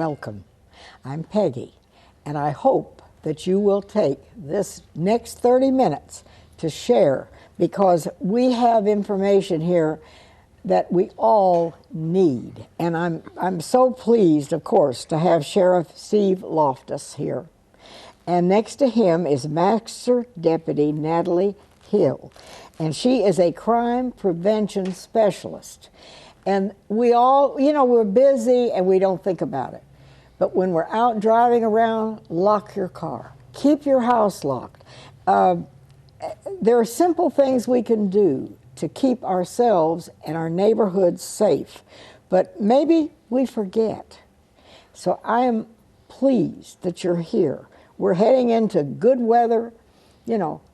welcome. I'm Peggy, and I hope that you will take this next 30 minutes to share, because we have information here that we all need. And I'm so pleased, of course, to have Sheriff Steve Loftis here. And next to him is Master Deputy Natalie Hill, and she is a crime prevention specialist. And we all, we're busy and we don't think about it. But when we're out driving around, lock your car. Keep your house locked. There are simple things we can do to keep ourselves and our neighborhoods safe, but maybe we forget. So I am pleased that you're here. We're heading into good weather,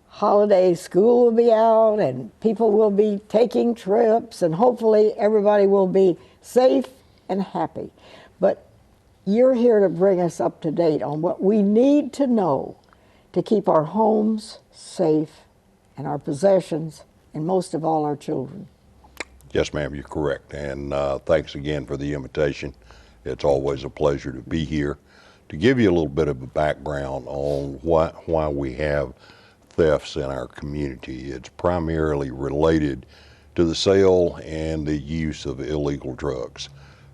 holidays, school will be out and people will be taking trips, and hopefully everybody will be safe and happy. But you're here to bring us up to date on what we need to know to keep our homes safe and our possessions, and most of all, our children. Yes, ma'am, you're correct. And thanks again for the invitation. It's always a pleasure to be here. To give you a little bit of a background on why we have thefts in our community, it's primarily related to the sale and the use of illegal drugs.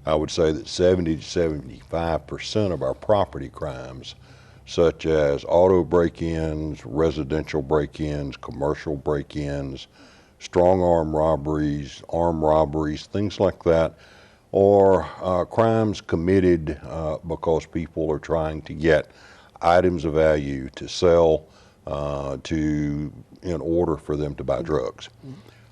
I would say that 70 to 75% of our property crimes, such as auto break-ins, residential break-ins, commercial break-ins, strong arm robberies, armed robberies, things like that, or crimes committed because people are trying to get items of value to sell in order for them to buy drugs.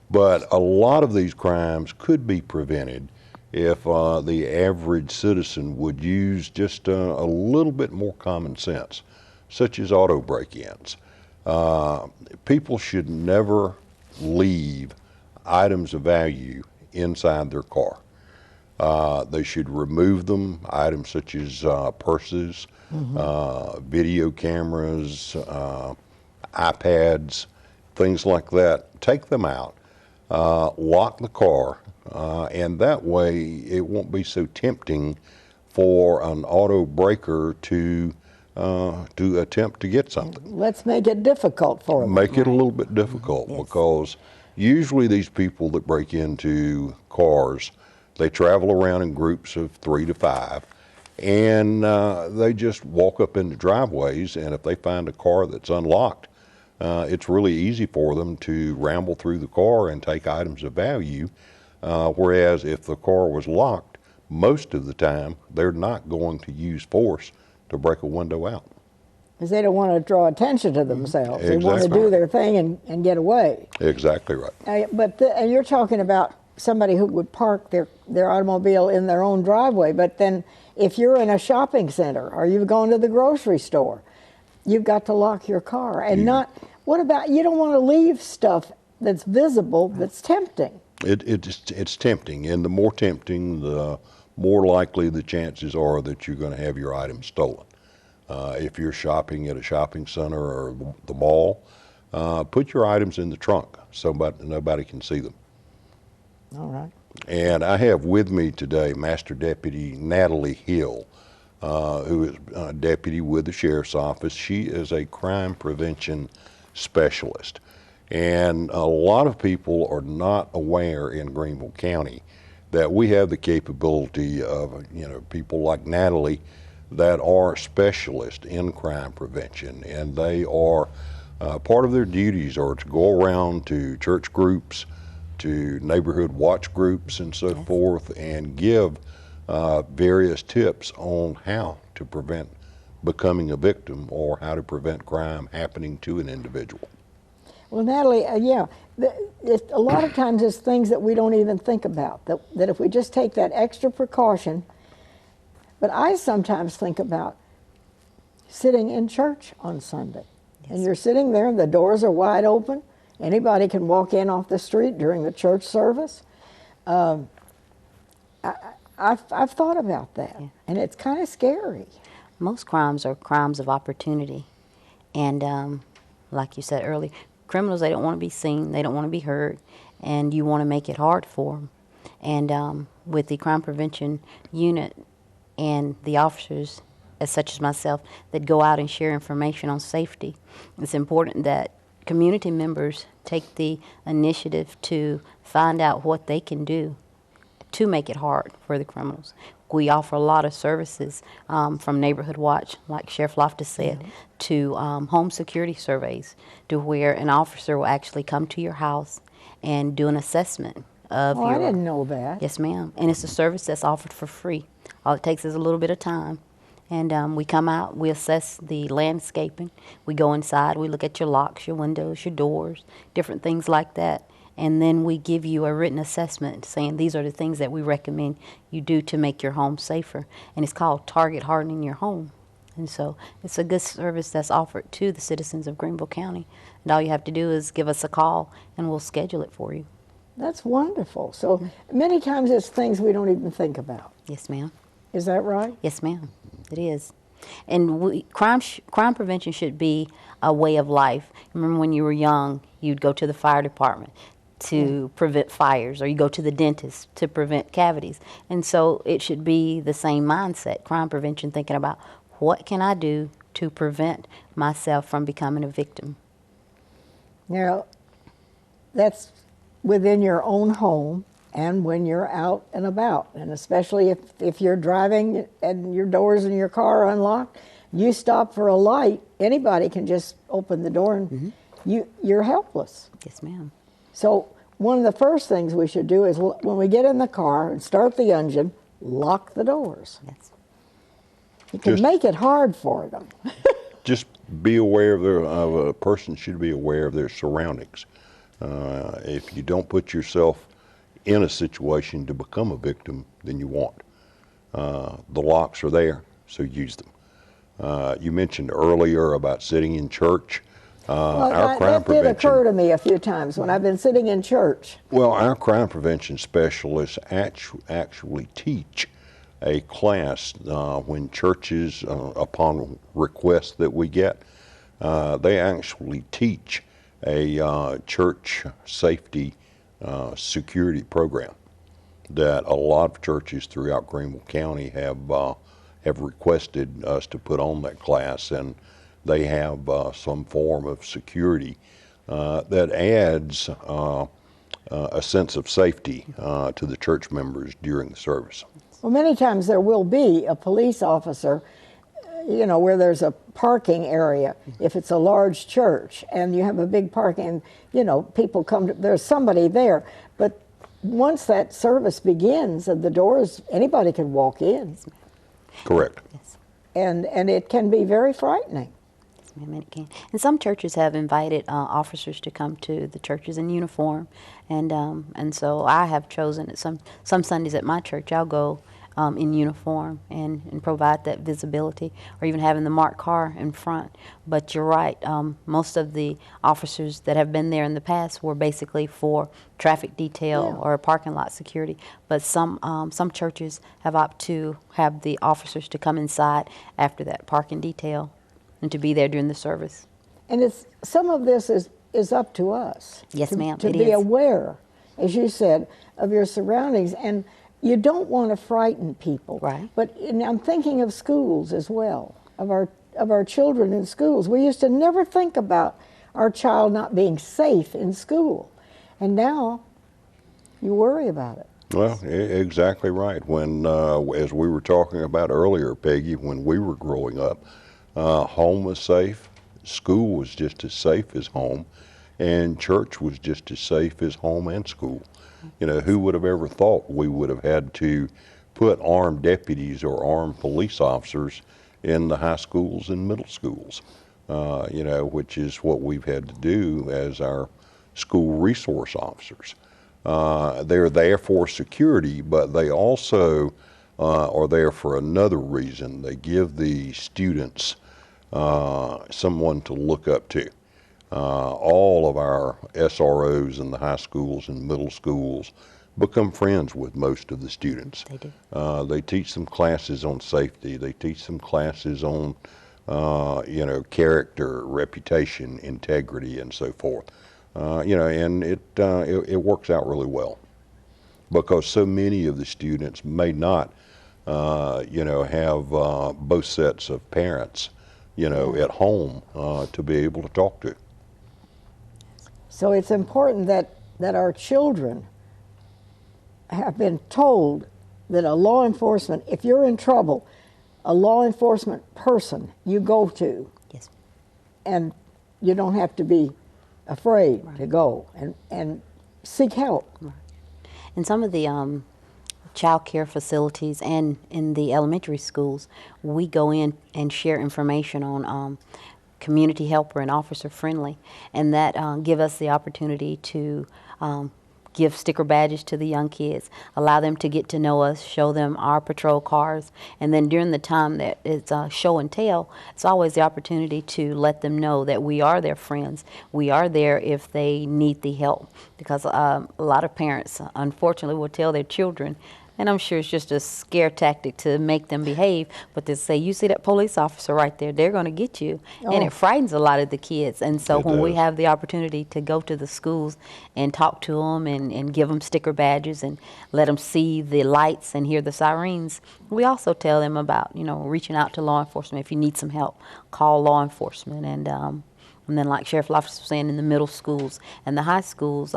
But a lot of these crimes could be prevented if the average citizen would use just a little bit more common sense, such as auto break-ins. People should never leave items of value inside their car. They should remove them, items such as purses, video cameras, iPads, things like that. Take them out, lock the car, and that way it won't be so tempting for an auto breaker to attempt to get something. Let's make it difficult for them. Make it a little bit difficult, yes. Because usually these people that break into cars, they travel around in groups of 3 to 5, and they just walk up into driveways, and if they find a car that's unlocked, it's really easy for them to ramble through the car and take items of value, whereas if the car was locked, most of the time they're not going to use force to break a window out. Because they don't want to draw attention to themselves. Exactly. They want to do their thing and get away. Exactly right. And you're talking about somebody who would park their automobile in their own driveway, but then if you're in a shopping center or you've gone to the grocery store, you've got to lock your car. And what about, you don't want to leave stuff that's visible, that's tempting. It's tempting, and the more tempting, the more likely the chances are that you're going to have your items stolen. If you're shopping at a shopping center or the mall, put your items in the trunk so nobody can see them. All right. And I have with me today Master Deputy Natalie Hill, who is a deputy with the Sheriff's Office. She is a crime prevention specialist. And a lot of people are not aware in Greenville County that we have the capability of, people like Natalie that are specialists in crime prevention. And they are, part of their duties are to go around to church groups, to neighborhood watch groups and so forth, and give various tips on how to prevent becoming a victim or how to prevent crime happening to an individual. Well, Natalie, a lot of times it's things that we don't even think about, that if we just take that extra precaution. But I sometimes think about sitting in church on Sunday. Yes. And you're sitting there and the doors are wide open. Anybody can walk in off the street during the church service. I've thought about that, and it's kind of scary. Most crimes are crimes of opportunity. And like you said earlier, criminals, they don't want to be seen, they don't want to be heard, and you want to make it hard for them. And with the crime prevention unit, and the officers, as such as myself, that go out and share information on safety. It's important that community members take the initiative to find out what they can do to make it hard for the criminals. We offer a lot of services, from Neighborhood Watch, like Sheriff Loftis said, to home security surveys, to where an officer will actually come to your house and do an assessment of Oh, your... I didn't know that. Yes, ma'am. And it's a service that's offered for free. All it takes is a little bit of time. And we come out, we assess the landscaping. We go inside, we look at your locks, your windows, your doors, different things like that. And then we give you a written assessment saying these are the things that we recommend you do to make your home safer. And it's called Target Hardening Your Home. And so it's a good service that's offered to the citizens of Greenville County. And all you have to do is give us a call and we'll schedule it for you. That's wonderful. So many times it's things we don't even think about. Yes, ma'am. Is that right? Yes, ma'am. It is. And crime prevention should be a way of life. Remember when you were young, you'd go to the fire department to prevent fires, or you go to the dentist to prevent cavities. And so it should be the same mindset, crime prevention, thinking about what can I do to prevent myself from becoming a victim. Now, that's within your own home and when you're out and about. And especially if you're driving and your doors in your car are unlocked, you stop for a light, anybody can just open the door and you're helpless. Yes, ma'am. So one of the first things we should do is when we get in the car and start the engine, lock the doors. Yes. You can make it hard for them. Just be aware of a person should be aware of their surroundings. If you don't put yourself in a situation to become a victim, then you won't. The locks are there, so use them. You mentioned earlier about sitting in church. Our crime that did occur to me a few times when I've been sitting in church. Well, our crime prevention specialists actually teach a class when churches, upon request that we get, they actually teach a church safety security program that a lot of churches throughout Greenville County have requested us to put on that class, and they have some form of security that adds a sense of safety to the church members during the service. Well, many times there will be a police officer, you know, where there's a parking area, if it's a large church and you have a big parking, you know, people come to, there's somebody there. But once that service begins and the doors, anybody can walk in. Correct. Yes. And it can be very frightening. Yes, ma'am, it can. And some churches have invited officers to come to the churches in uniform, and so I have chosen at some Sundays at my church I'll go in uniform and provide that visibility, or even having the marked car in front. But you're right, most of the officers that have been there in the past were basically for traffic detail or parking lot security. But some churches have opted to have the officers to come inside after that parking detail and to be there during the service. And some of this is up to us. Yes, ma'am, To it be is. aware, as you said, of your surroundings. And you don't want to frighten people. Right. But I'm thinking of schools as well, of our children in schools. We used to never think about our child not being safe in school. And now you worry about it. Well, exactly right. When, as we were talking about earlier, Peggy, when we were growing up, home was safe, school was just as safe as home, and church was just as safe as home and school. You know, who would have ever thought we would have had to put armed deputies or armed police officers in the high schools and middle schools, you know, which is what we've had to do as our school resource officers. They're there for security, but they also are there for another reason. They give the students someone to look up to. All of our SROs in the high schools and middle schools become friends with most of the students. They do. They teach them classes on safety. They teach them classes on, you know, character, reputation, integrity, and so forth. You know, and it works out really well, because so many of the students may not have both sets of parents, at home to be able to talk to. So it's important that our children have been told that a law enforcement, if you're in trouble, a law enforcement person you go to, Yes. and you don't have to be afraid to go and seek help. In some of the child care facilities and in the elementary schools, we go in and share information on community helper and officer friendly, and that give us the opportunity to give sticker badges to the young kids, allow them to get to know us, show them our patrol cars, and then during the time that it's show and tell, it's always the opportunity to let them know that we are their friends. We are there if they need the help, because a lot of parents, unfortunately, will tell their children, and I'm sure it's just a scare tactic to make them behave, but they say, you see that police officer right there, they're going to get you. And Oh. it frightens a lot of the kids. And so It when we does. have the opportunity to go to the schools and talk to them and give them sticker badges and let them see the lights and hear the sirens, we also tell them about, reaching out to law enforcement. If you need some help, call law enforcement. And then like Sheriff Loftis was saying, in the middle schools and the high schools,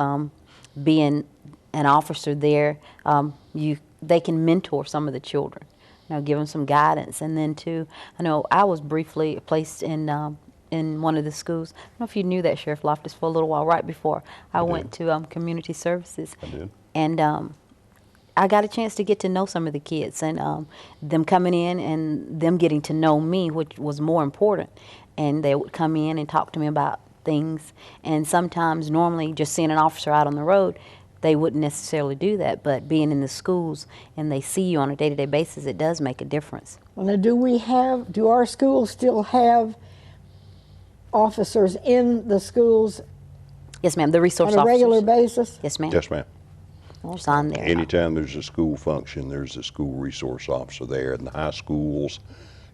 being an officer there, they can mentor some of the children, give them some guidance. And then too, I know I was briefly placed in one of the schools. I don't know if you knew that, Sheriff Loftis, for a little while right before I went to community services. I did. And I got a chance to get to know some of the kids, and them coming in and them getting to know me, which was more important. And they would come in and talk to me about things. And sometimes, normally, just seeing an officer out on the road, they wouldn't necessarily do that. But being in the schools and they see you on a day-to-day basis, it does make a difference. Well, now, do our schools still have officers in the schools Yes, ma'am. The resource on a regular officers. basis? Yes, ma'am. Yes, ma'am. It's on there. Anytime there's a school function, there's a school resource officer there. In the high schools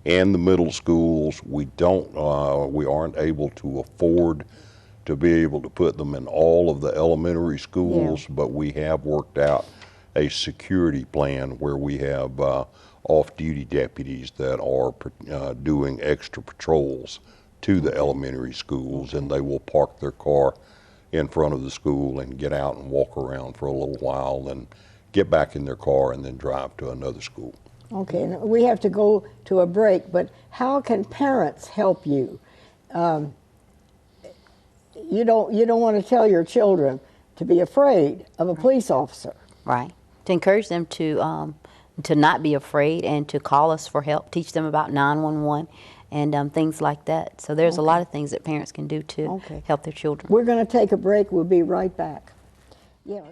and the middle schools, we aren't able to afford to be able to put them in all of the elementary schools, but we have worked out a security plan where we have off-duty deputies that are doing extra patrols to the elementary schools, and they will park their car in front of the school and get out and walk around for a little while and get back in their car and then drive to another school. Okay, and we have to go to a break, but how can parents help you? You don't want to tell your children to be afraid of a police officer. Right. To encourage them to not be afraid and to call us for help, teach them about 911 and things like that. So there's a lot of things that parents can do to help their children. We're going to take a break. We'll be right back. Yeah.